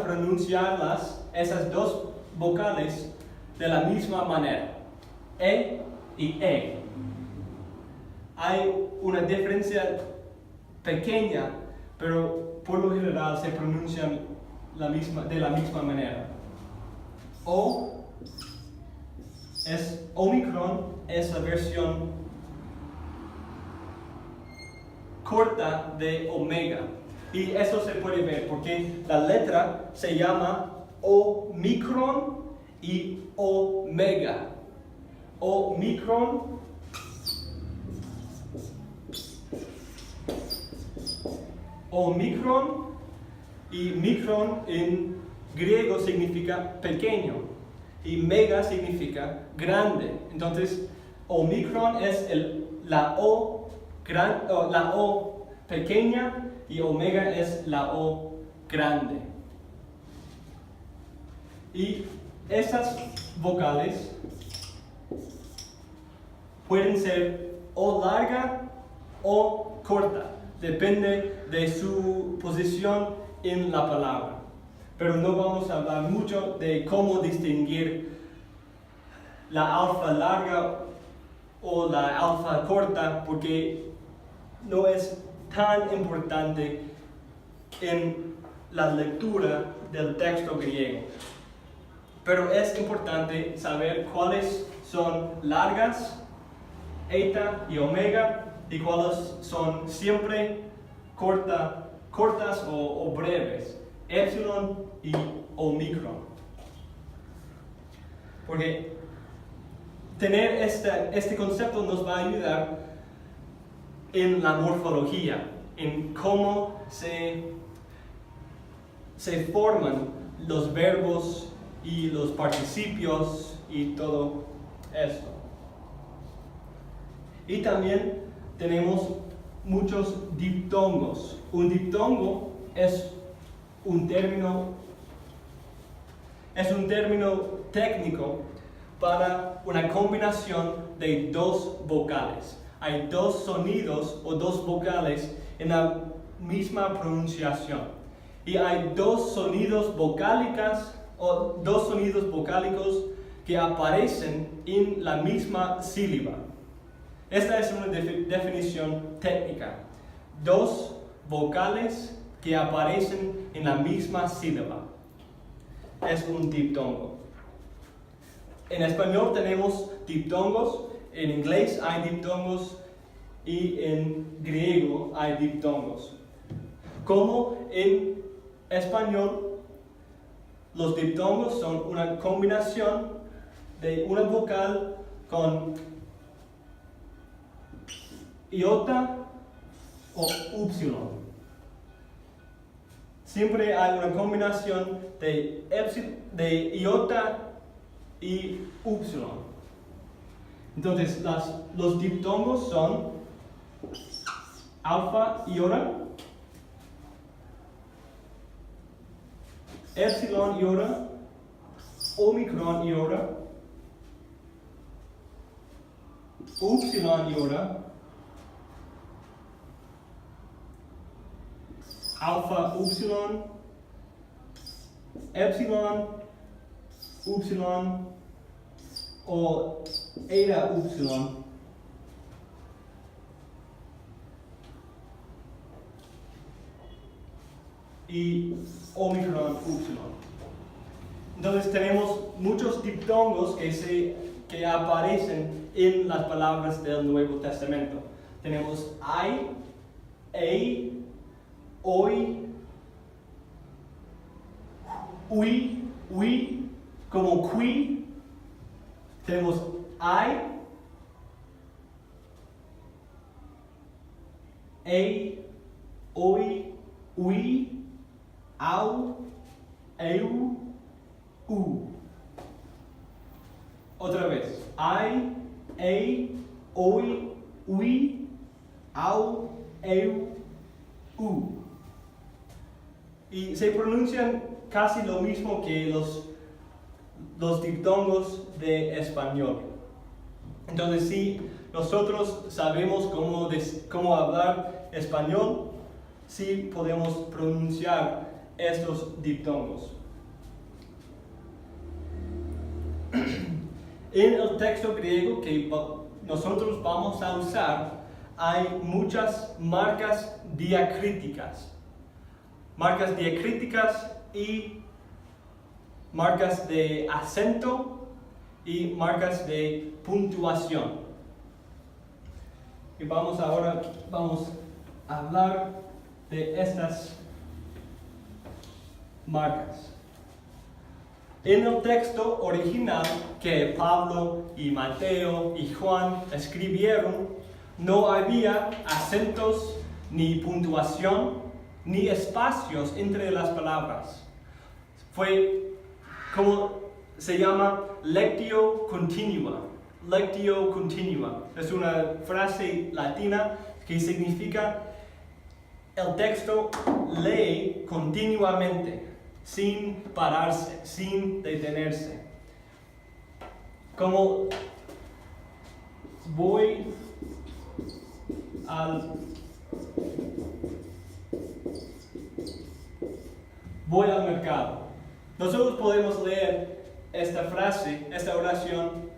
pronunciarlas, esas dos vocales, de la misma manera. E y E. Hay una diferencia pequeña, pero por lo general se pronuncian de la misma manera. O es Omicron, es la versión corta de omega. Y eso se puede ver porque la letra se llama Omicron y omega. Omicron y micron en griego significa pequeño y mega significa grande. Entonces, Omicron es la O pequeña y omega es la O grande. Y esas vocales pueden ser o larga o corta, depende de su posición en la palabra. Pero no vamos a hablar mucho de cómo distinguir la alfa larga o la alfa corta, porque no es tan importante en la lectura del texto griego. Pero es importante saber cuáles son largas, eta y omega, y cuáles son siempre cortas o breves, epsilon y omicron. Porque tener este concepto nos va a ayudar en la morfología, en cómo se forman los verbos y los participios y todo esto. Y también tenemos muchos diptongos. Un diptongo es un término técnico para una combinación de dos vocales. Hay dos sonidos o dos vocales en la misma pronunciación. Y hay dos sonidos vocálicos que aparecen en la misma sílaba. Esta es una definición técnica. Dos vocales que aparecen en la misma sílaba. Es un diptongo. En español tenemos diptongos, en inglés hay diptongos y en griego hay diptongos. Como en español, los diptongos son una combinación de una vocal con iota o upsilon. Siempre hay una combinación de iota y upsilon. Entonces, los diptongos son alfa iota, epsilon iota, omicron iota, upsilon iota, alfa upsilon, epsilon, upsilon o eta upsilon. Y omicron upsilon. Entonces tenemos muchos diptongos que aparecen en las palabras del Nuevo Testamento. Tenemos ai, ei, oi, ui, como qui. Tenemos ai, ei, oi, ui, au, eu, u. Otra vez. Ai, ei, oi, ui, au, eu, u. Y se pronuncian casi lo mismo que los diptongos de español. Entonces, si nosotros sabemos cómo hablar español, sí podemos pronunciar estos diptongos. En el texto griego que nosotros vamos a usar, hay muchas marcas diacríticas. Marcas diacríticas y marcas de acento y marcas de puntuación. Y vamos a hablar de estas marcas. En el texto original que Pablo y Mateo y Juan escribieron, no había acentos, ni puntuación, ni espacios entre las palabras. Fue como se llama lectio continua. Lectio continua. Es una frase latina que significa el texto lee continuamente, sin pararse, sin detenerse. Como voy al mercado. Nosotros podemos leer esta frase, esta oración,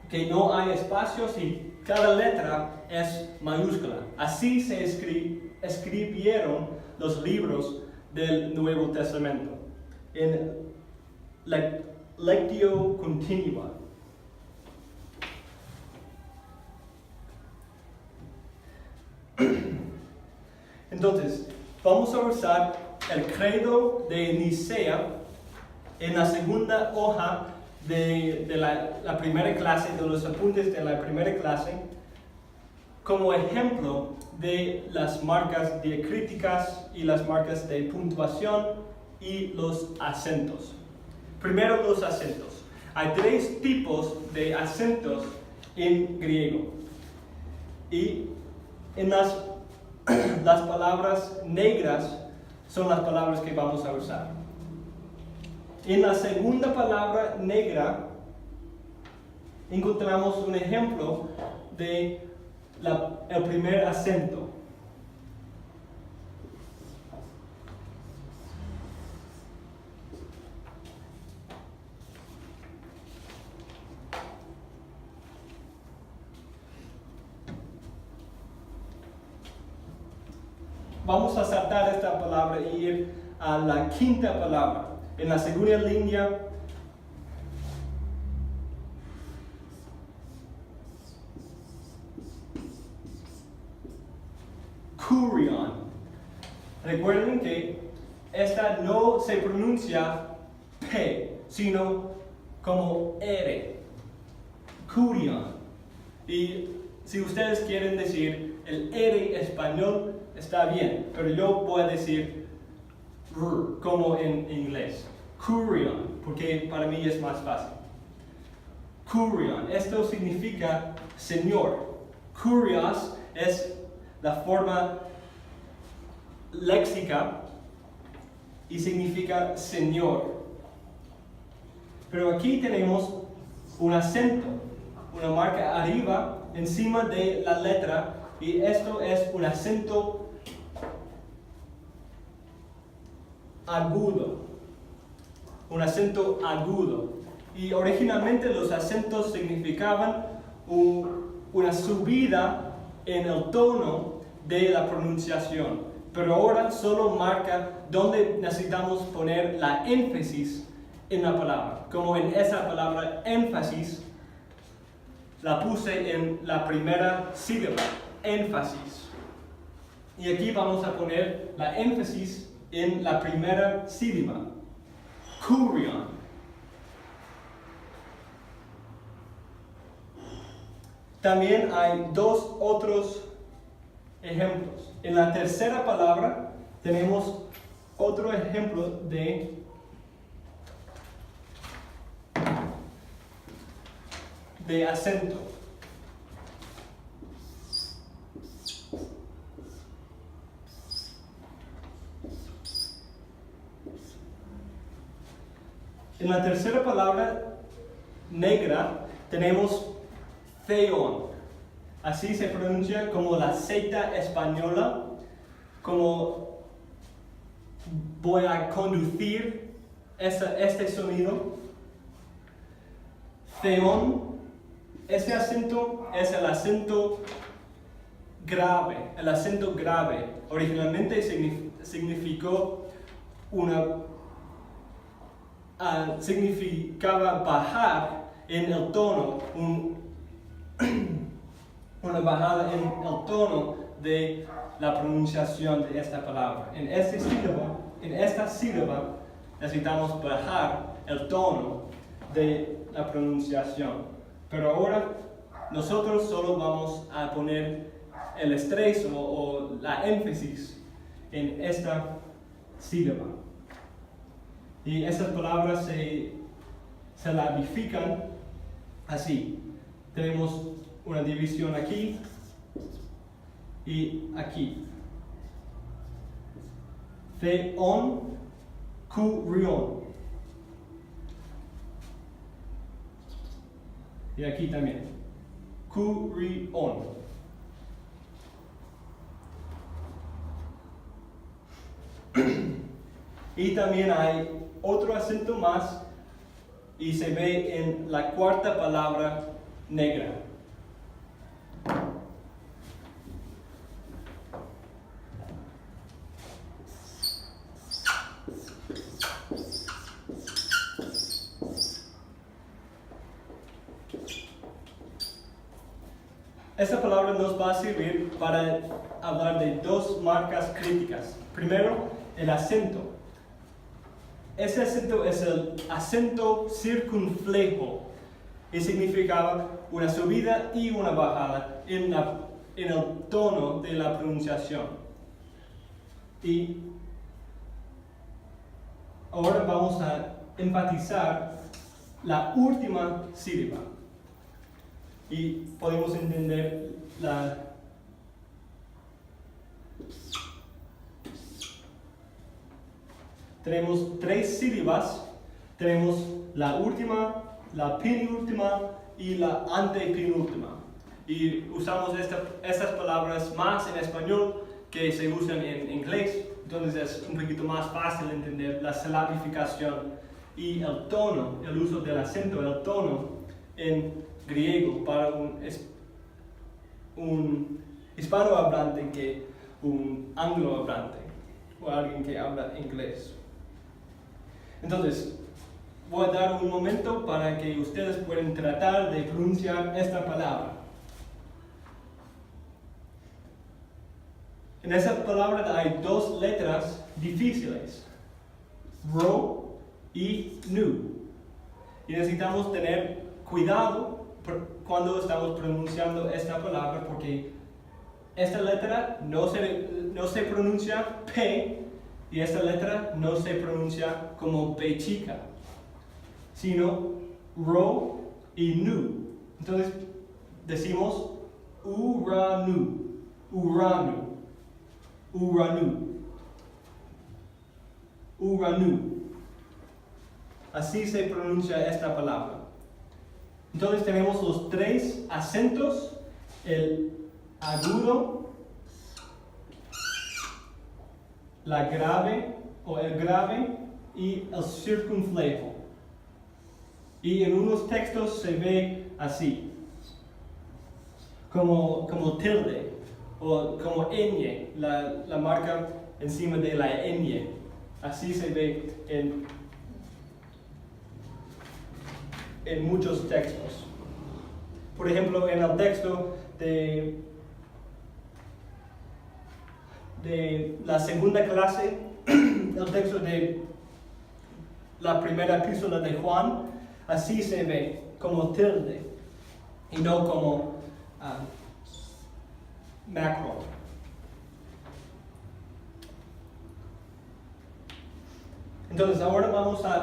que no hay espacios y cada letra es mayúscula. Así se escribieron los libros del Nuevo Testamento, en lectio continua. Entonces, vamos a usar el credo de Nicea en la segunda hoja de la primera clase, de los apuntes de la primera clase, como ejemplo de las marcas diacríticas y las marcas de puntuación y los acentos. Primero, los acentos. Hay 3 tipos de acentos en griego. Y en las palabras negras son las palabras que vamos a usar. En la segunda palabra negra encontramos un ejemplo de el primer acento. Vamos a saltar esta palabra e ir a la quinta palabra. En la segunda línea, kurion. Recuerden que esta no se pronuncia P, sino como R. Kurion. Y si ustedes quieren decir el R español, está bien, pero yo voy a decir R, como en inglés. Kurion, porque para mí es más fácil. Kurion, esto significa Señor. Kurios es la forma léxica y significa Señor. Pero aquí tenemos un acento, una marca arriba, encima de la letra, y esto es un acento agudo. Un acento agudo. Y originalmente los acentos significaban una subida en el tono de la pronunciación. Pero ahora solo marca donde necesitamos poner la énfasis en la palabra. Como en esa palabra énfasis, la puse en la primera sílaba, énfasis. Y aquí vamos a poner la énfasis en la primera sílaba, kurion. También hay 2 otros ejemplos. En la tercera palabra tenemos otro ejemplo de acento. En la tercera palabra negra tenemos theon. Así se pronuncia como la Z española, como voy a conducir este sonido. Theon, ese acento es el acento grave. El acento grave originalmente significaba bajar en el tono, una bajada en el tono de la pronunciación de esta palabra. En esta sílaba necesitamos bajar el tono de la pronunciación. Pero ahora nosotros solo vamos a poner el estrés o la énfasis en esta sílaba. Y esas palabras se labifican así. Tenemos una división aquí y aquí. Theon, kurion. Y aquí también. Kurion. Y también hay otro acento más y se ve en la cuarta palabra negra. Esta palabra nos va a servir para hablar de dos marcas críticas. Primero, el acento. Ese acento es el acento circunflejo y significaba una subida y una bajada en el tono de la pronunciación. Y ahora vamos a enfatizar la última sílaba. Y podemos entender tenemos tres sílabas, tenemos la última, la penúltima y la antepenúltima. Y usamos estas palabras más en español que se usan en inglés, entonces es un poquito más fácil entender la silabificación y el tono, el uso del acento, el tono en griego para un hispanohablante que un anglohablante o alguien que habla inglés. Entonces, voy a dar un momento para que ustedes puedan tratar de pronunciar esta palabra. En esa palabra hay dos letras difíciles, ro y nu. Y necesitamos tener cuidado cuando estamos pronunciando esta palabra porque esta letra no se pronuncia P y esta letra no se pronuncia como P chica, sino ro y nu. Entonces decimos uranu, uranu, uranu, uranu. Así se pronuncia esta palabra. Entonces tenemos los tres acentos, el agudo, la grave o el grave y el circunflejo. Y en unos textos se ve así, como tilde o como ñ, la marca encima de la ñ. Así se ve en muchos textos. Por ejemplo, en el texto de la segunda clase, el texto de la primera epístola de Juan, así se ve como tilde y no como macro. Entonces ahora vamos a